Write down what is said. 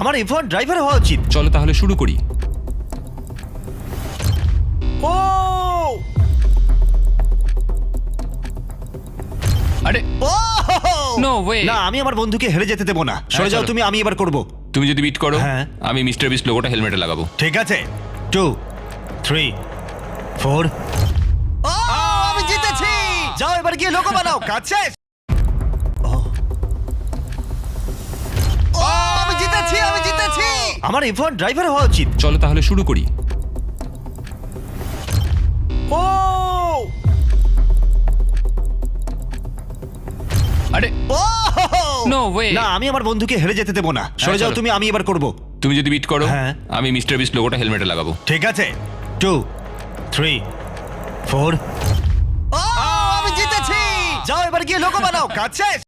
আমার F1 driver হওয়া উচিত। চলো তাহলে শুরু করি। ও আরে ও No way! না, আমি আমার বন্ধুকে হেরে যেতে দেবো না। সরে যাও চলো। তুমি, আমি এবার করব। তুমি যদি বিট করো হ্যাঁ। আমি মিস্টার বিস্ট লোগোটা হেলমেটে লাগাবো। ঠিক আছে, 2 3 4। আমি জিতেছি। যাও এবার গিয়ে লোগো বানাও। কাজ শেষ। আমি জিতেছি, আমি জিতেছি। আমার F1 ড্রাইভার হওয়া উচিত। চলো তাহলে শুরু করি। ও আরে ও No way! না, আমি আমার বন্ধুকে হেরে যেতে দেবো না। সরে যাও চলো। তুমি, আমি এবার করব। তুমি যদি বিট করো হ্যাঁ। আমি মিস্টার বিস্ট লোগোটা হেলমেটে লাগাবো। ঠিক আছে, 2 3 4। আমি জিতেছি। যাও এবার গিয়ে লোগো বানাও। কাজ শেষ।